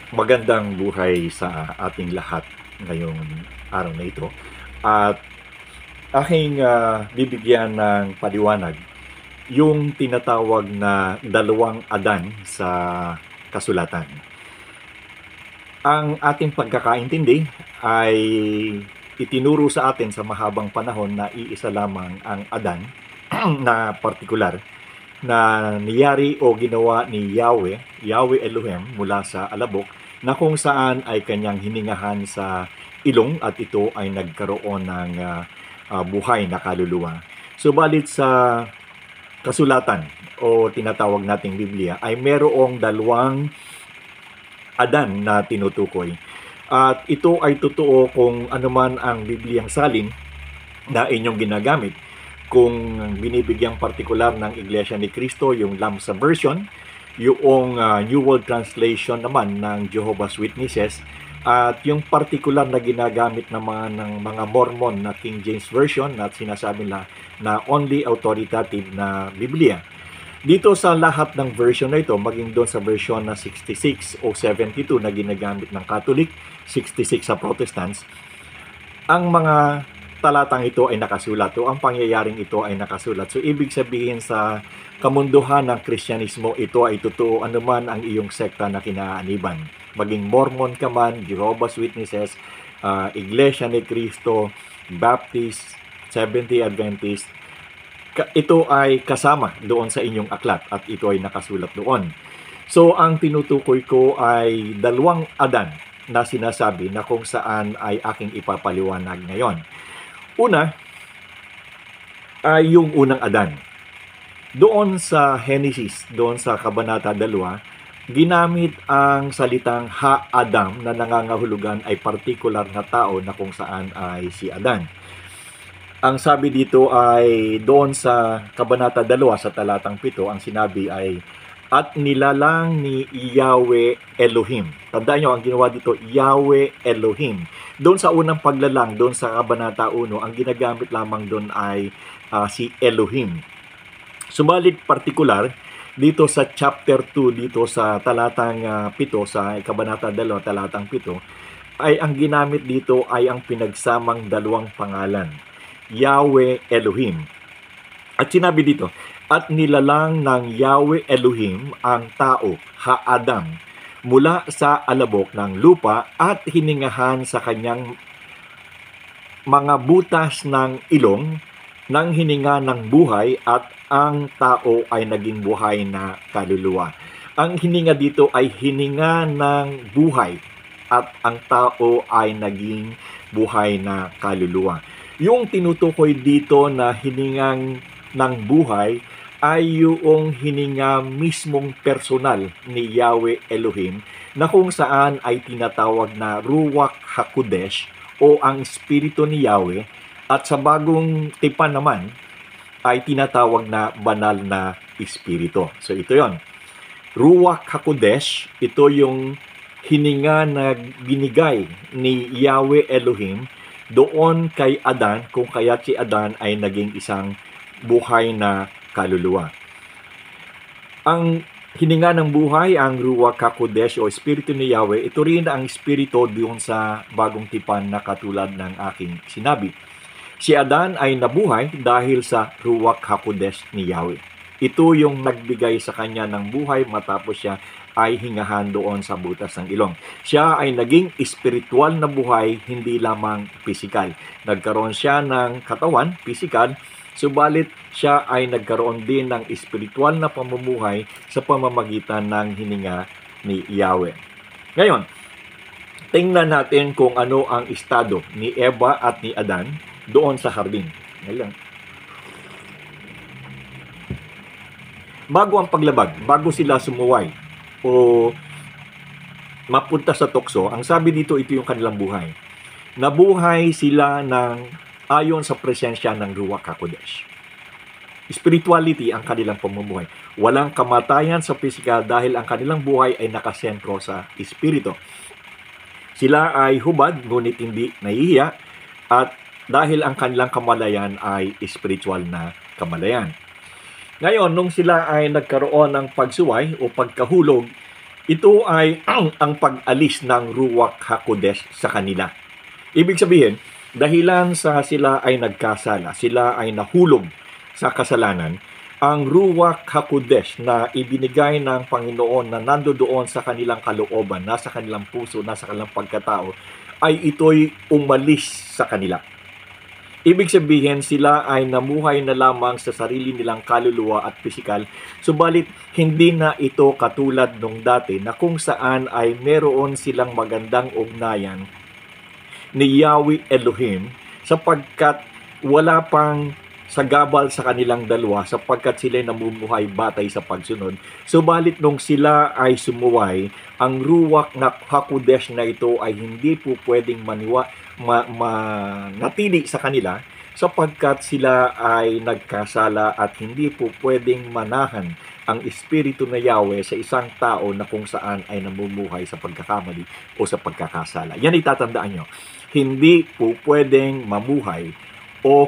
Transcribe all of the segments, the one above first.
Magandang buhay sa ating lahat ngayong araw na ito. At aking bibigyan ng paliwanag yung tinatawag na dalawang Adan sa kasulatan. Ang ating pagkakaintindi ay itinuro sa atin sa mahabang panahon na iisa lamang ang Adan na partikular na niyari o ginawa ni Yahweh Elohim mula sa alabok na kung saan ay kanyang hiningahan sa ilong at ito ay nagkaroon ng buhay na kaluluwa. Subalit sa kasulatan o tinatawag nating Biblia ay merong dalawang Adan na tinutukoy. At ito ay totoo kung anuman ang Bibliang salin na inyong ginagamit. Kung binibigyang partikular ng Iglesia ni Cristo, yung Lamsa version, yung New World Translation naman ng Jehovah's Witnesses, at yung partikular na ginagamit naman ng mga Mormon na King James Version na sinasabi na only authoritative na Biblia. Dito sa lahat ng version na ito, maging doon sa version na 66 o 72 na ginagamit ng Catholic, 66 sa Protestants, ang mga talatang ito ay nakasulat o ang pangyayaring ito ay nakasulat. So ibig sabihin sa kamunduhan ng Kristyanismo, ito ay totoo anuman ang iyong sekta na kinaaniban. Maging Mormon ka man, Jehovah's Witnesses, Iglesia ni Cristo, Baptist, Seventh-day Adventist, ito ay kasama doon sa inyong aklat at ito ay nakasulat doon. So ang tinutukoy ko ay dalawang Adan na sinasabi na kung saan ay aking ipapaliwanag ngayon. Una ay yung unang Adan. Doon sa Genesis, doon sa Kabanata 2, ginamit ang salitang Ha-Adam na nangangahulugan ay partikular na tao na kung saan ay si Adan. Ang sabi dito ay doon sa Kabanata 2 sa talatang 7, ang sinabi ay at nilalang ni Yahweh Elohim. Tandaan nyo, ang ginawa dito, Yahweh Elohim. Doon sa unang paglalang, doon sa Kabanata 1, ang ginagamit lamang doon ay si Elohim. Subalit partikular, dito sa chapter 2, dito sa talatang 7, sa Kabanata 2, talatang 7, ay ang ginamit dito ay ang pinagsamang dalawang pangalan, Yahweh Elohim. At sinabi dito, at nilalang ng Yahweh Elohim ang tao, Ha-Adam, mula sa alabok ng lupa at hiningahan sa kanyang mga butas ng ilong ng hininga ng buhay at ang tao ay naging buhay na kaluluwa. Ang hininga dito ay hininga ng buhay at ang tao ay naging buhay na kaluluwa. Yung tinutukoy dito na hiningang ng buhay ay yung hininga mismong personal ni Yahweh Elohim na kung saan ay tinatawag na Ruach HaKodesh o ang Espiritu ni Yahweh, at sa bagong tipan naman ay tinatawag na banal na Espiritu. So ito yon, Ruach HaKodesh, ito yung hininga na binigay ni Yahweh Elohim doon kay Adan, kung kaya si Adan ay naging isang buhay na kaluluwa. Ang hininga ng buhay, ang Ruach HaKodesh o Espiritu ni Yahweh, ito rin ang Espiritu doon sa bagong tipan na katulad ng aking sinabi. Si Adan ay nabuhay dahil sa Ruach HaKodesh ni Yahweh. Ito yung nagbigay sa kanya ng buhay matapos siya ay hingahan doon sa butas ng ilong. Siya ay naging espiritual na buhay, hindi lamang pisikal. Nagkaroon siya ng katawan, pisikal, subalit siya ay nagkaroon din ng espiritual na pamumuhay sa pamamagitan ng hininga ni Yahweh. Ngayon, tingnan natin kung ano ang estado ni Eva at ni Adan doon sa hardin. Ngayon, bago ang paglabag, bago sila sumuway o mapunta sa tukso, ang sabi dito, ito yung kanilang buhay. Nabuhay sila ayon sa presensya ng Ruach HaKodesh. Spirituality ang kanilang pamumuhay. Walang kamatayan sa pisikal dahil ang kanilang buhay ay nakasentro sa Espiritu. Sila ay hubad, ngunit hindi nahihiya, at dahil ang kanilang kamalayan ay spiritual na kamalayan. Ngayon, nung sila ay nagkaroon ng pagsuway o pagkahulog, Ito ay ang pag-alis ng Ruach HaKodesh sa kanila. Ibig sabihin, dahilan sa sila ay nagkasala, sila ay nahulog sa kasalanan, ang Ruach HaKodesh na ibinigay ng Panginoon na nandoon sa kanilang kalooban, nasa kanilang puso, nasa kanilang pagkatao, ay ito'y umalis sa kanila. Ibig sabihin, sila ay namuhay na lamang sa sarili nilang kaluluwa at pisikal, subalit hindi na ito katulad nung dati na kung saan ay meron silang magandang ugnayan ni Yahweh Elohim sapagkat wala pang sagabal sa kanilang dalawa sapagkat sila namumuhay batay sa pagsunod. Subalit nung sila ay sumuway, ang Ruach na HaKodesh na ito ay hindi po pwedeng manatili sa kanila sapagkat sila ay nagkasala at hindi po pwedeng manahan ang Espiritu na Yahweh sa isang tao na kung saan ay namumuhay sa pagkakamali o sa pagkakasala. Yan itatandaan nyo. Hindi po pwedeng mamuhay o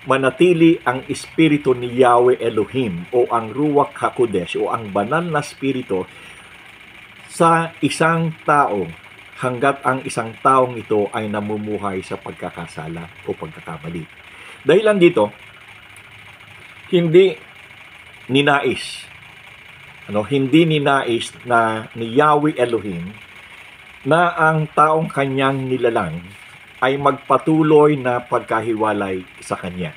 manatili ang Espiritu ni Yahweh Elohim o ang Ruach HaKodesh o ang banal na Espiritu sa isang tao hanggat ang isang taong ito ay namumuhay sa pagkakasala o pagkakamali. Dahilan dito, hindi ninais na ni Yahweh Elohim na ang taong kanyang nilalang ay magpatuloy na pagkahiwalay sa kanya.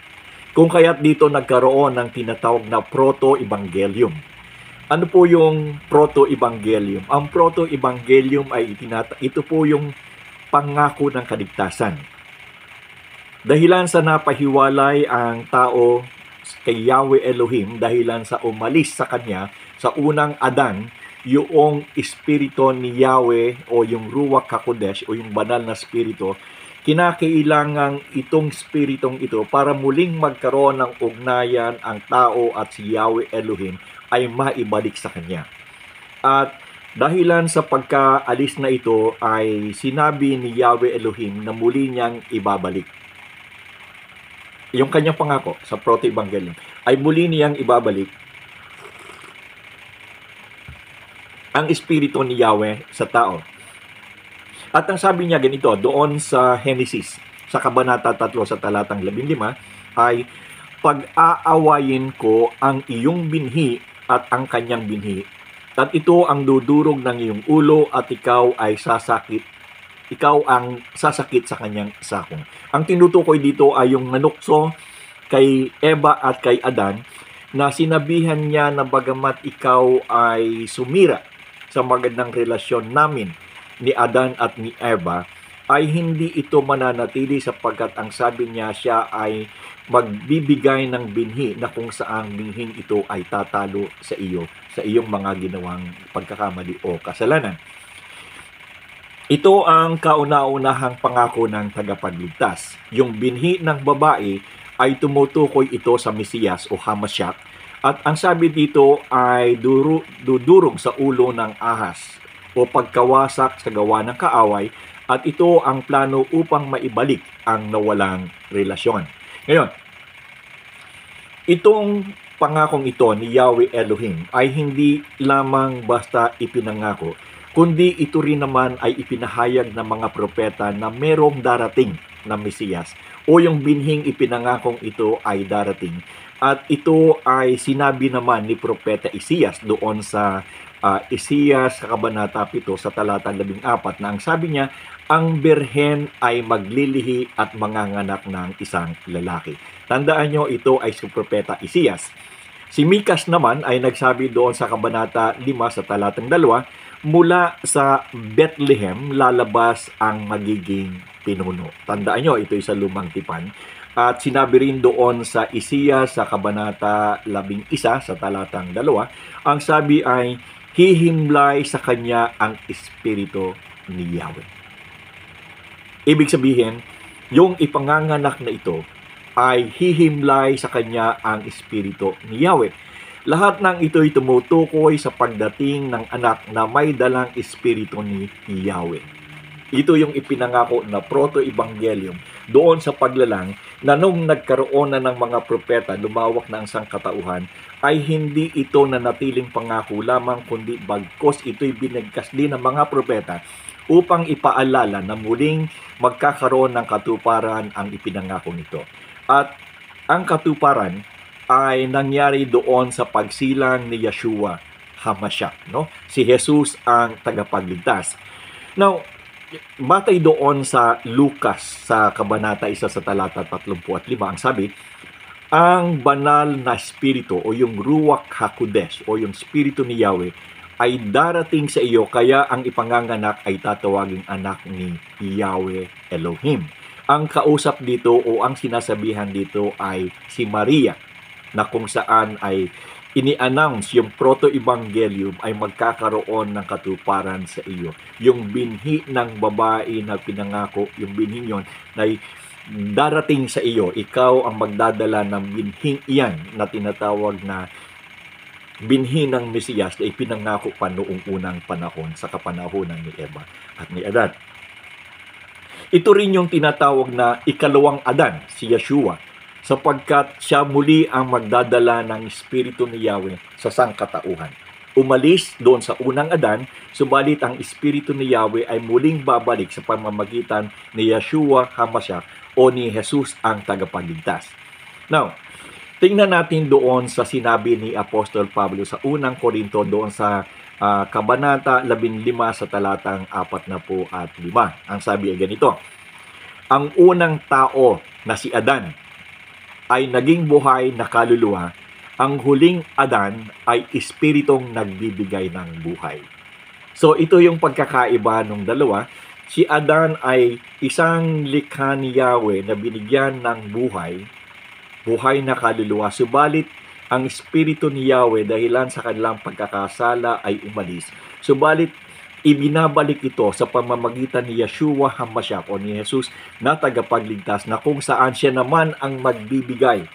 Kung kaya't dito nagkaroon ng tinatawag na proto-evangelium. Ano po yung proto-evangelium? Ang proto-evangelium ay ito po yung pangako ng kaligtasan. Dahilan sa napahiwalay ang tao kay Yahweh Elohim, dahilan sa umalis sa kanya sa unang Adan, yung Espiritu ni Yahweh o yung Ruach HaKodesh o yung banal na Espiritu, kinakailangang itong Espiritong ito para muling magkaroon ng ugnayan ang tao at si Yahweh Elohim ay maibalik sa kanya. At dahilan sa pagkaalis na ito ay sinabi ni Yahweh Elohim na muli niyang ibabalik. Yung kanyang pangako sa proto-evangelium ay muli niyang ibabalik ang Espiritu ni Yahweh sa tao. At ang sabi niya ganito, doon sa Genesis, sa Kabanata 3 sa talatang 15, ay pag-aawayin ko ang iyong binhi at ang kanyang binhi. At ito ang dudurog ng iyong ulo at ikaw ang sasakit sa kanyang sakong. Ang tinutukoy dito ay yung nanukso kay Eva at kay Adan na sinabihan niya na bagamat ikaw ay sumira sa magandang relasyon namin ni Adan at ni Eva, ay hindi ito mananatili sapagkat ang sabi niya siya ay magbibigay ng binhi na kung saang binhing ito ay tatalo sa iyo, sa iyong mga ginawang pagkakamali o kasalanan. Ito ang kauna-unahang pangako ng tagapagligtas. Yung binhi ng babae ay tumutukoy ito sa Mesiyas o Hamashiach at ang sabi dito ay dudurog sa ulo ng ahas o pagkawasak sa gawa ng kaaway at ito ang plano upang maibalik ang nawalang relasyon. Ngayon, itong pangakong ito ni Yahweh Elohim ay hindi lamang basta ipinangako, kundi ito rin naman ay ipinahayag ng mga propeta na merong darating na Mesiyas o yung binhing ipinangakong ito ay darating. At ito ay sinabi naman ni Propeta Isaias doon sa Isaias sa Kabanata 7 sa talatang 14 na ang sabi niya, ang birhen ay maglilihi at manganganak ng isang lalaki. Tandaan nyo, ito ay si Propeta Isaias. Si Mikas naman ay nagsabi doon sa Kabanata 5 sa talatang 2, mula sa Bethlehem lalabas ang magiging pinuno. Tandaan nyo, ito ay sa Lumang Tipan. At sinabi rin doon sa Isaias sa Kabanata 11 sa talatang 2, ang sabi ay, hihimlay sa kanya ang Espiritu ni Yahweh. Ibig sabihin, yung ipanganganak na ito ay hihimlay sa kanya ang Espiritu ni Yahweh. Lahat ng ito'y tumutukoy sa pagdating ng anak na may dalang Espiritu ni Yahweh. Ito yung ipinangako na proto-evangelium doon sa paglalang na nung nagkaroon na ng mga propeta, lumawak na ang sangkatauhan, ay hindi ito nanatiling pangako lamang kundi bagkos ito'y binigkas din ng mga propeta upang ipaalala na muling magkakaroon ng katuparan ang ipinangako nito. At ang katuparan ay nangyari doon sa pagsilang ni Yeshua HaMashiach, no? Si Jesus ang tagapagligtas. Now, batay doon sa Lucas sa kabanata 1 sa talata 35, ang sabi, ang banal na espiritu o yung Ruach HaKodesh o yung espiritu ni Yahweh ay darating sa iyo, kaya ang ipanganganak ay tatawaging anak ni Yahweh Elohim. Ang kausap dito o ang sinasabihan dito ay si Maria, na kung saan ay ini-announce yung proto-evangelium ay magkakaroon ng katuparan sa iyo. Yung binhi ng babae na pinangako, yung binhi yon ay darating sa iyo. Ikaw ang magdadala ng binhing iyan na tinatawag na binhi ng Mesiyas na ipinangako pa noong unang panahon sa kapanahonan ni Eva at ni Adan. Ito rin yung tinatawag na ikalawang Adan, si Yeshua, sapagkat siya muli ang magdadala ng Espiritu ni Yahweh sa sangkatauhan. Umalis doon sa unang Adan, subalit ang Espiritu ni Yahweh ay muling babalik sa pamamagitan ni Yeshua HaMashiach o ni Jesus ang tagapagligtas. Now, tingnan natin doon sa sinabi ni Apostol Pablo sa unang Korinto doon sa kabanata 15 sa talatang 45. Ang sabi ay ganito, ang unang tao na si Adan ay naging buhay na kaluluwa, ang huling Adan ay espiritong nagbibigay ng buhay. So ito yung pagkakaiba ng dalawa. Si Adan ay isang likha ni Yahweh na binigyan ng buhay na kaluluwa. Subalit ang espiritu ni Yahweh dahilan sa kanilang pagkakasala ay umalis. Subalit ibinabalik ito sa pamamagitan ni Yeshua HaMashiach o ni Jesus na tagapagligtas, na kung saan siya naman ang magbibigay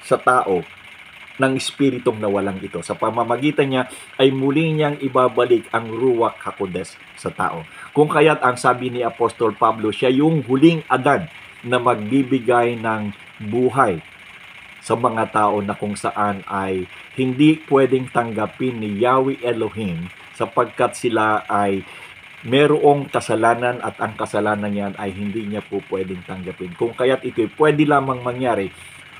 sa tao ng espiritong nawalang ito. Sa pamamagitan niya ay muli niyang ibabalik ang Ruach HaKodesh sa tao. Kung kaya't ang sabi ni Apostol Pablo, siya yung huling Adan na magbibigay ng buhay sa mga tao na kung saan ay hindi pwedeng tanggapin ni Yahweh Elohim sapagkat sila ay merong kasalanan at ang kasalanan niyan ay hindi niya po pwedeng tanggapin. Kung kaya't ito'y pwede lamang mangyari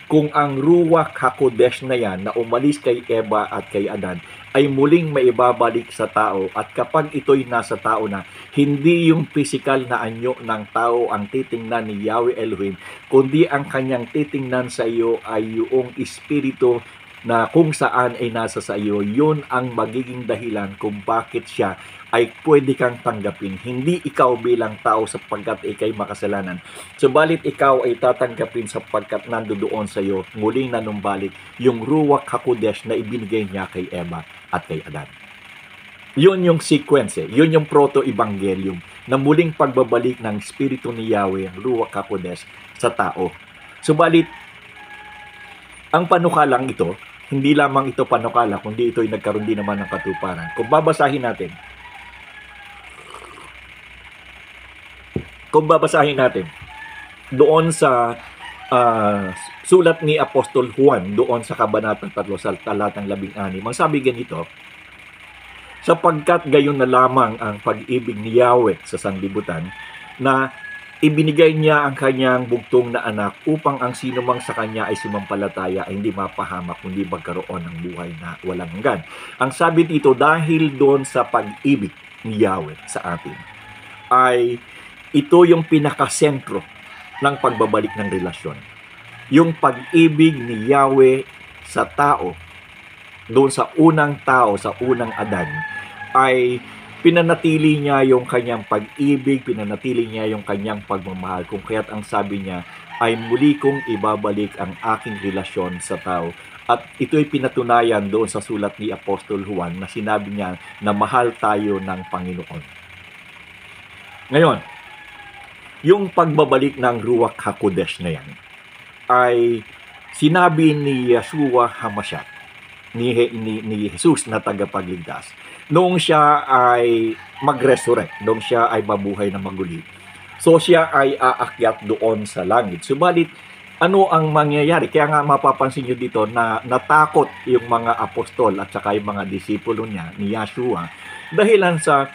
kung ang Ruach HaKodesh na yan na umalis kay Eva at kay Adan ay muling maibabalik sa tao, at kapag ito'y nasa tao na, hindi yung physical na anyo ng tao ang titingnan ni Yahweh Elohim, kundi ang kanyang titingnan sa iyo ay yung espiritu na kung saan ay nasa sa iyo. Yun ang magiging dahilan kung bakit siya ay pwede kang tanggapin. Hindi ikaw bilang tao sapagkat ikay makasalanan. Subalit ikaw ay tatanggapin sapagkat nandoon sa iyo, muling nanumbalik yung Ruach HaKodesh na ibinigay niya kay Eva at kay Adan. Yun yung sequence, yun yung proto-evangelium na muling pagbabalik ng Espiritu ni Yahweh, ang Ruach HaKodesh sa tao. Subalit, ang panukalang ito, hindi lamang ito panukala, kundi ito'y nagkaroon din naman ng katuparan. Kung babasahin natin doon sa sulat ni Apostol Juan, doon sa kabanata 3 sa talatang 16, ang sabi ganito, sapagkat gayon na lamang ang pag-ibig ni Yahweh sa sanlibutan, na ibinigay niya ang kanyang bugtong na anak upang ang sino mang sa kanya ay sumampalataya ay hindi mapahamak kundi magkaroon ng buhay na walang hanggan. Ang sabi dito, dahil doon sa pag-ibig ni Yahweh sa atin, ay ito yung pinakasentro ng pagbabalik ng relasyon. Yung pag-ibig ni Yahweh sa tao, doon sa unang tao, sa unang Adan, ay pinanatili niya yung kanyang pag-ibig, pinanatili niya yung kanyang pagmamahal. Kung kaya't ang sabi niya ay muli kong ibabalik ang aking relasyon sa tao. At ito'y pinatunayan doon sa sulat ni Apostol Juan na sinabi niya na mahal tayo ng Panginoon. Ngayon, yung pagbabalik ng Ruach HaKodesh na yan ay sinabi ni Yeshua HaMashiach, ni Jesus na tagapagligtas, noong siya ay mag-resurrect, noong siya ay mabuhay na maguli. So siya ay aakyat doon sa langit. Subalit, ano ang mangyayari? Kaya nga mapapansin nyo dito na natakot yung mga apostol at saka yung mga disipulo niya, ni Yeshua, dahilan sa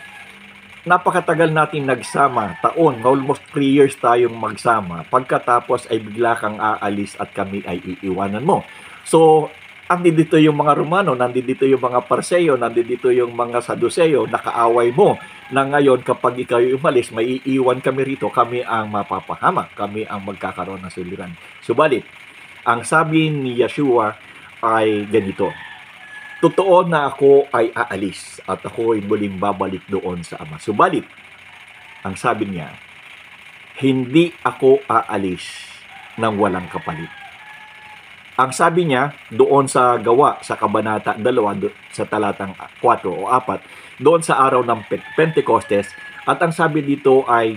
napakatagal natin nagsama, taon, almost 3 years tayong magsama, pagkatapos ay bigla kang aalis at kami ay iiwanan mo. So, nandito yung mga Romano, nandito yung mga Parseo, nandito yung mga Saduceo, nakaaway mo, na ngayon kapag ikaw umalis, may iiwan kami rito, kami ang mapapahamak, kami ang magkakaroon ng suliran. Subalit, ang sabi ni Yeshua ay ganito, totoo na ako ay aalis at ako ay muling babalik doon sa Ama. Subalit, ang sabi niya, hindi ako aalis nang walang kapalit. Ang sabi niya doon sa Gawa, sa Kabanata 2, sa talatang 4 o 4, doon sa araw ng Pentecostes, at ang sabi dito ay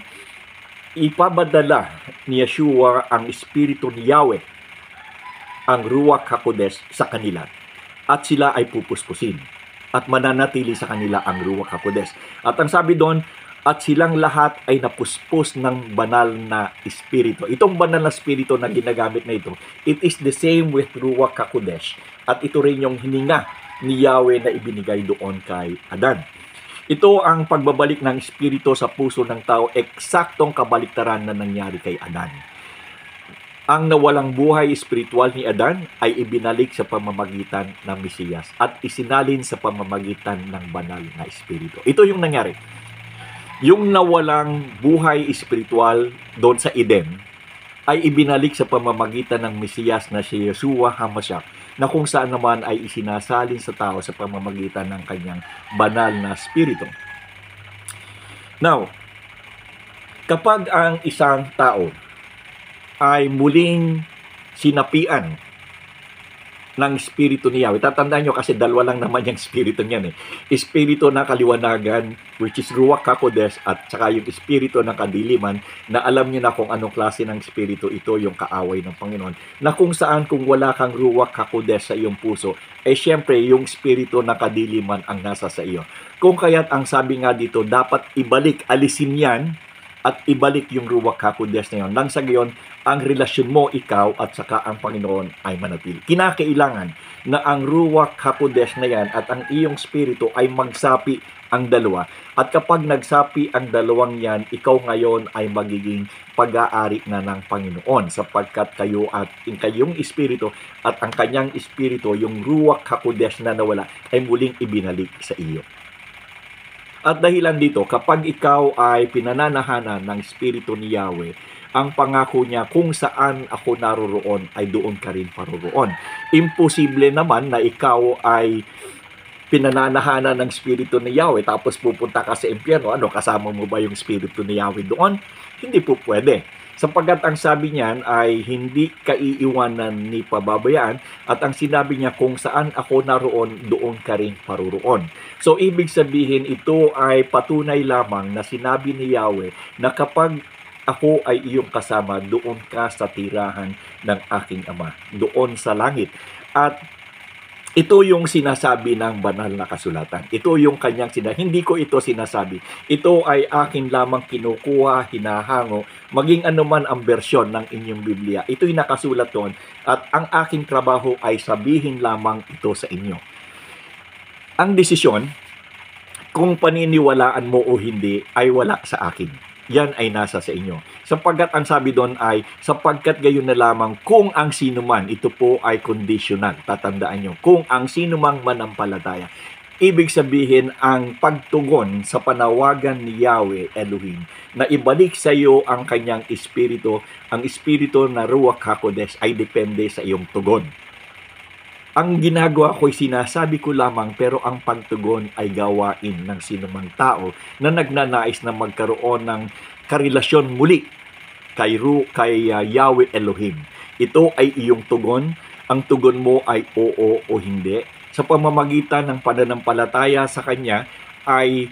ipapadala ni Yeshua ang Espiritu ni Yahweh, ang Ruach HaKodesh sa kanila. At sila ay pupuspusin. At mananatili sa kanila ang Ruach HaKodesh. At ang sabi doon, at silang lahat ay napuspos ng banal na Espiritu. Itong banal na Espiritu na ginagamit na ito, it is the same with Ruach HaKodesh. At ito rin yung hininga ni Yahweh na ibinigay doon kay Adan. Ito ang pagbabalik ng Espiritu sa puso ng tao, eksaktong kabaliktaran na nangyari kay Adan. Ang nawalang buhay espiritual ni Adan ay ibinalik sa pamamagitan ng Mesiyas at isinalin sa pamamagitan ng banal na Espiritu. Ito yung nangyari. Yung nawalang buhay espiritual doon sa Eden ay ibinalik sa pamamagitan ng Mesiyas na si Yeshua HaMashiach, na kung saan naman ay isinasalin sa tao sa pamamagitan ng kanyang banal na Espiritu. Now, kapag ang isang tao ay muling sinapian ng Espiritu ni Yahweh. Tatandaan nyo kasi dalawa lang naman yung Espiritu niyan eh. Espiritu ng kaliwanagan, which is Ruach HaKodesh, at saka yung Espiritu ng kadiliman, na alam nyo na kung anong klase ng Espiritu ito, yung kaaway ng Panginoon. Na kung saan kung wala kang Ruach HaKodesh sa iyong puso, eh syempre yung Espiritu ng kadiliman ang nasa sa iyo. Kung kaya't ang sabi nga dito, dapat ibalik, alisin yan, at ibalik yung Ruach HaKodesh na yun. Nang sa gayon, ang relasyon mo, ikaw, at saka ang Panginoon ay manatili. Kinakailangan na ang Ruach HaKodesh na yan at ang iyong spirito ay magsapi ang dalawa. At kapag nagsapi ang dalawang yan, ikaw ngayon ay magiging pag-aari na ng Panginoon, sapagkat kayo at kayong espiritu at ang kanyang espiritu, yung Ruach HaKodesh na nawala, ay muling ibinalik sa iyo. At dahilan dito, kapag ikaw ay pinananahanan ng Espiritu ni Yahweh, ang pangako niya, kung saan ako naroroon, ay doon ka rin paroroon. Imposible naman na ikaw ay pinananahanan ng Espiritu ni Yahweh, tapos pupunta ka sa impyerno. Ano, kasama mo ba yung Espiritu ni Yahweh doon? Hindi po pwede. Sapagkat ang sabi niyan ay hindi kaiiwanan ni pababayaan, at ang sinabi niya, kung saan ako naroon, doon ka rin paroroon. So ibig sabihin, ito ay patunay lamang na sinabi ni Yahweh na kapag ako ay iyong kasama, doon ka sa tirahan ng aking Ama, doon sa langit. At ito yung sinasabi ng banal na kasulatan. Ito yung kanyang sinasabi. Hindi ko ito sinasabi. Ito ay akin lamang kinukuha, hinahango, maging anuman ang bersyon ng inyong Biblia. Ito'y nakasulat doon. At ang aking trabaho ay sabihin lamang ito sa inyo. Ang desisyon, kung paniniwalaan mo o hindi, ay wala sa akin. Yan ay nasa sa inyo. Sapagkat ang sabi doon ay, sapagkat gayon na lamang kung ang sino man, ito po ay conditional, tatandaan nyo, kung ang sino mang manampalataya. Ibig sabihin, ang pagtugon sa panawagan ni Yahweh Elohim, na ibalik sa iyo ang kanyang espiritu, ang espiritu na Ruach HaKodesh ay depende sa iyong tugon. Ang ginagawa ko'y sinasabi ko lamang, pero ang pagtugon ay gawain ng sinumang tao na nagnanais na magkaroon ng karelasyon muli kay Yahweh Elohim. Ito ay iyong tugon. Ang tugon mo ay oo o hindi. Sa pamamagitan ng pananampalataya sa Kanya, ay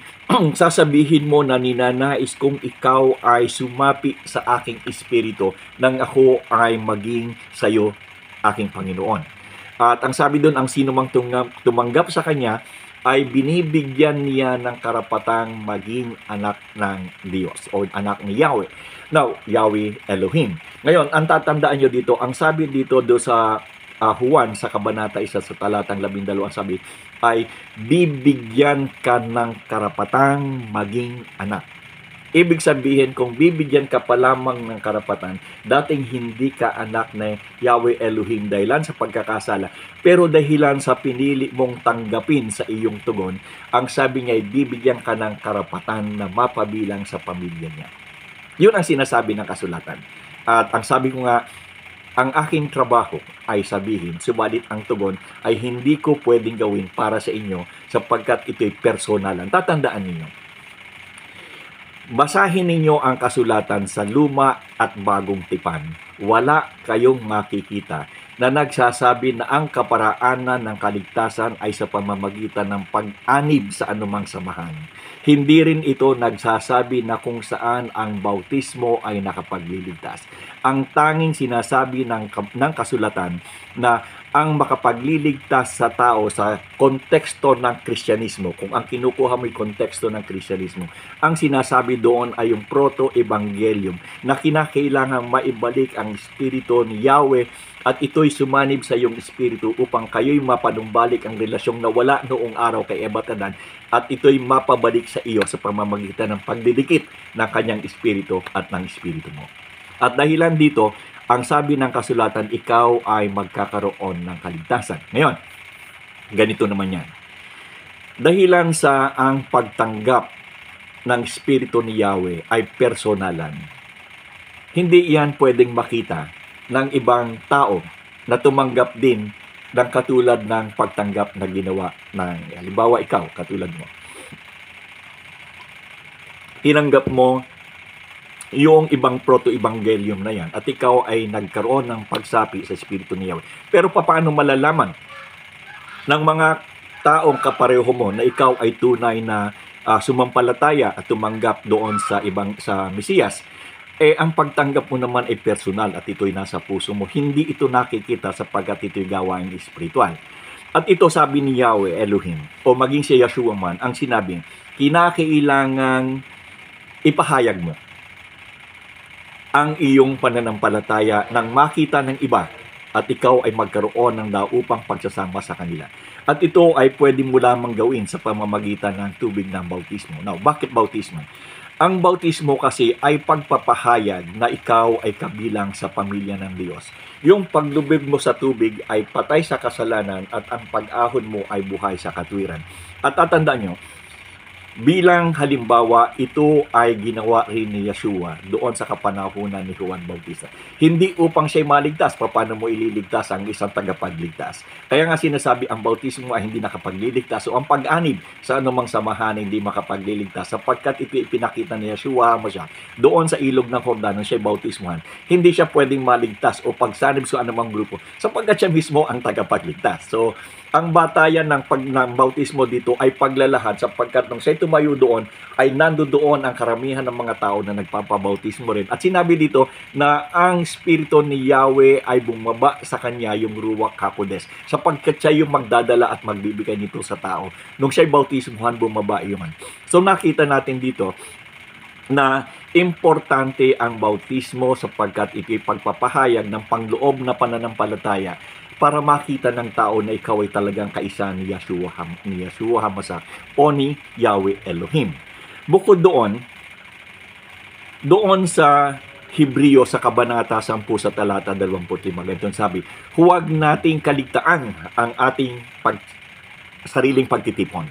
sasabihin mo na ninanais kong ikaw ay sumapi sa aking espiritu nang ako ay maging sa iyo aking Panginoon. At ang sabi doon, ang sino mang tumanggap sa Kanya ay binibigyan niya ng karapatang maging anak ng Diyos o anak ni Yahweh. Now, Yahweh Elohim. Ngayon, ang tatandaan nyo dito, ang sabi dito do sa Juan sa Kabanata 1 sa talatang 12, ang sabi ay bibigyan ka ng karapatang maging anak. Ibig sabihin, kung bibigyan ka pa lamang ng karapatan, dating hindi ka anak na Yahweh Elohim dahilan sa pagkakasala, pero dahilan sa pinili mong tanggapin sa iyong tugon, ang sabi niya ay bibigyan ka ng karapatan na mapabilang sa pamilya niya. Yun ang sinasabi ng kasulatan. At ang sabi ko nga, ang aking trabaho ay sabihin, subalit ang tugon ay hindi ko pwedeng gawin para sa inyo sapagkat ito'y personalan. Tatandaan ninyo. Basahin ninyo ang kasulatan sa Luma at Bagong Tipan. Wala kayong makikita na nagsasabi na ang kaparaanan ng kaligtasan ay sa pamamagitan ng pag-anib sa anumang samahan. Hindi rin ito nagsasabi na kung saan ang bautismo ay nakapagliligtas. Ang tanging sinasabi ng kasulatan na ang makapagliligtas sa tao sa konteksto ng Kristyanismo, kung ang kinukuha mo yung konteksto ng Kristyanismo, ang sinasabi doon ay yung proto-evangelium na kinakailangan maibalik ang espiritu ni Yahweh at ito'y sumanib sa iyong espiritu upang kayo'y mapanumbalik ang relasyong nawala noong araw kay Ebatadan at ito'y mapabalik sa iyo sa pamamagitan ng pagdidikit ng kanyang espiritu at ng espiritu mo. At dahilan dito, ang sabi ng kasulatan, ikaw ay magkakaroon ng kaligtasan. Ngayon, ganito naman yan. Dahilan sa ang pagtanggap ng Espiritu ni Yahweh ay personalan. Hindi yan pwedeng makita ng ibang tao na tumanggap din ng katulad ng pagtanggap na ginawa ng, halimbawa ikaw, katulad mo. Tinanggap mo yung ibang proto-evangelium na yan at ikaw ay nagkaroon ng pagsapi sa Espiritu ni Yahweh. Pero paano malalaman ng mga taong kapareho mo na ikaw ay tunay na sumampalataya at tumanggap doon sa Mesiyas? Ang pagtanggap mo naman ay personal at ito'y nasa puso mo. Hindi ito nakikita sapagkat ito'y gawaing espiritual. At ito sabi ni Yahweh Elohim o maging si Yeshua man ang sinabing, kinakailangang ipahayag mo ang iyong pananampalataya nang makita ng iba at ikaw ay magkaroon ng daupang pagsasama sa kanila. At ito ay pwede mo lamang gawin sa pamamagitan ng tubig ng bautismo. Now, bakit bautismo? Ang bautismo kasi ay pagpapahayag na ikaw ay kabilang sa pamilya ng Diyos. Yung paglubig mo sa tubig ay patay sa kasalanan at ang pag-ahon mo ay buhay sa katwiran. At tatandaan nyo, bilang halimbawa, ito ay ginawa rin ni Yeshua doon sa kapanahunan ni Juan Bautista. Hindi upang siya'y maligtas, paano mo ililigtas ang isang tagapagligtas. Kaya nga sinasabi, ang bautismo ay hindi nakapagliligtas. So ang pag-anib sa anumang samahan hindi makapagliligtas sapagkat ito ipinakita ni Yeshua mo siya doon sa ilog ng Jordan nung siya'y bautismuhan. Hindi siya pwedeng maligtas o pagsanib sa anumang grupo sapagkat siya mismo ang tagapagligtas. So ang batayan ng bautismo dito ay paglalahad sapagkat nung siya'y tumayo doon ay nandoon ang karamihan ng mga tao na nagpapabautismo rin. At sinabi dito na ang Espiritu ni Yahweh ay bumaba sa kanya yung Ruach HaKodesh sapagkat siya yung magdadala at magbibigay nito sa tao. Nung siya'y bautismuhan, bumaba yun. So nakita natin dito na importante ang bautismo sapagkat ito'y pagpapahayag ng pangloob na pananampalataya para makita ng tao na ikaw ay talagang kaisa ni Yeshua HaMashiach o ni Yahweh Elohim. Bukod doon sa Hebreo sa Kabanata 10 sa talata 25, ganito sabi, huwag nating kaligtaan ang ating sariling pagtitipon.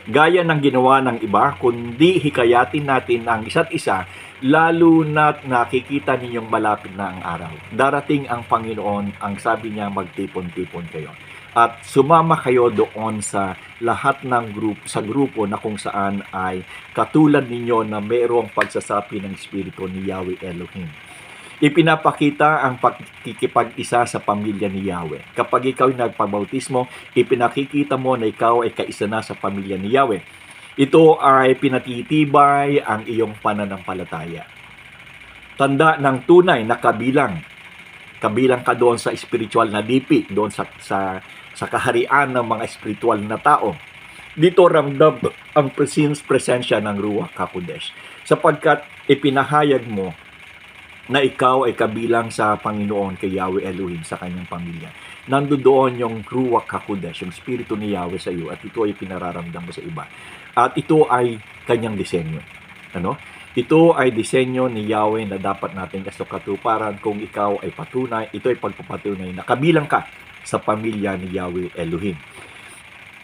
Gaya ng ginawa ng iba, kundi hikayatin natin ang isa't isa, lalo na't nakikita ninyong malapit na ang araw. Darating ang Panginoon, ang sabi niya, magtipon-tipon kayo. At sumama kayo doon sa lahat ng grupo na kung saan ay katulad ninyo na mayroong pagsasapi ng Espiritu ni Yahweh Elohim. Ipinapakita ang pagkikipag-isa sa pamilya ni Yahweh. Kapag ikaw ay nagpabautismo, ipinakikita mo na ikaw ay kaisa na sa pamilya ni Yahweh. Ito ay pinatitibay ang iyong pananampalataya. Tanda ng tunay na kabilang ka doon sa spiritual na lipi, doon sa kaharian ng mga spiritual na tao. Dito ramdam ang presensya ng Ruach HaKodesh, sapagkat ipinahayag mo na ikaw ay kabilang sa Panginoon kay Yahweh Elohim sa kanyang pamilya. Nandoon yung Ruach HaKodesh, yung Espiritu ni Yahweh sa iyo, at ito ay pinararamdam mo sa iba. At ito ay kanyang disenyo. Ano? Ito ay disenyo ni Yahweh na dapat natin kasukatuparan kung ikaw ay patunay, ito ay pagpapatunay na kabilang ka sa pamilya ni Yahweh Elohim.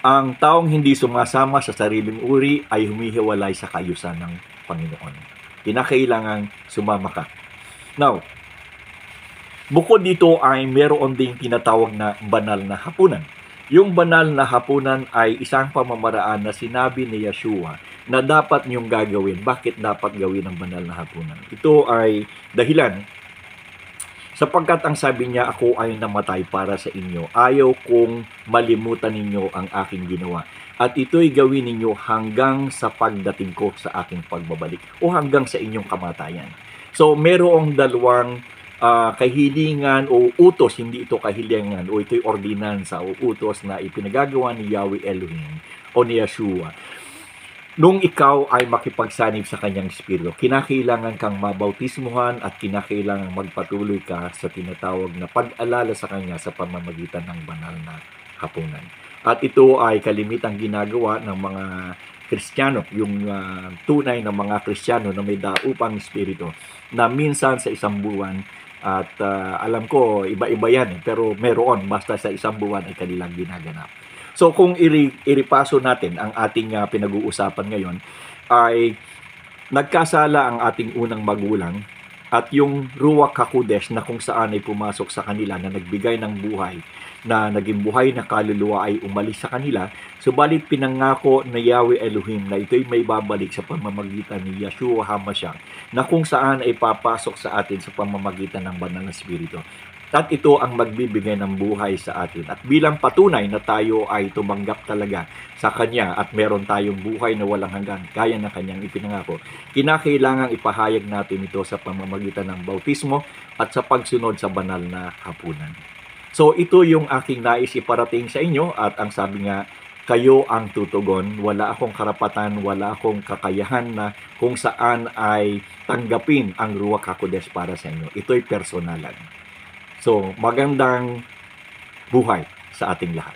Ang taong hindi sumasama sa sariling uri ay humihiwalay sa kayusan ng Panginoon. Kinakailangan sumama ka. Now, bukod dito ay meron ding tinatawag na banal na hapunan. Yung banal na hapunan ay isang pamamaraan na sinabi ni Yeshua na dapat niyong gagawin. Bakit dapat gawin ang banal na hapunan? Ito ay dahilan sapagkat ang sabi niya, ako ay namatay para sa inyo. Ayaw kong malimutan ninyo ang aking ginawa. At ito'y gawin ninyo hanggang sa pagdating ko sa aking pagbabalik o hanggang sa inyong kamatayan. So, merong dalawang kahilingan o utos, hindi ito kahilingan o ito'y ordinansa o utos na ipinagagawa ni Yahweh Elohim o ni Yeshua. Nung ikaw ay makipagsanib sa kanyang espiritu, kinakailangan kang mabautismuhan at kinakailangan magpatuloy ka sa tinatawag na pag-alala sa kanya sa pamamagitan ng banal na hapunan. At ito ay kalimitang ginagawa ng mga Kristiyano, yung tunay na mga Kristiyano na may daupang espiritu, na minsan sa isang buwan, at alam ko iba-iba yan, pero meron basta sa isang buwan ay kanilang ginaganap. So kung iripaso natin ang ating pinag-uusapan ngayon, ay nagkasala ang ating unang magulang at yung Ruach HaKodesh na kung saan ay pumasok sa kanila na nagbigay ng buhay, na naging buhay na kaluluwa ay umalis sa kanila, subalit pinangako na Yahweh Elohim na ito'y may babalik sa pamamagitan ni Yeshua HaMashiach na kung saan ay papasok sa atin sa pamamagitan ng banal na Espiritu. At ito ang magbibigay ng buhay sa atin. At bilang patunay na tayo ay tumanggap talaga sa Kanya at meron tayong buhay na walang hanggan, kaya na Kanyang ipinangako, kinakailangang ipahayag natin ito sa pamamagitan ng bautismo at sa pagsunod sa banal na hapunan. So ito yung aking nais iparating sa inyo at ang sabi nga, kayo ang tutugon. Wala akong karapatan, wala akong kakayahan na kung saan ay tanggapin ang Ruach HaKodesh para sa inyo. Ito'y personalan. So, magandang buhay sa ating lahat.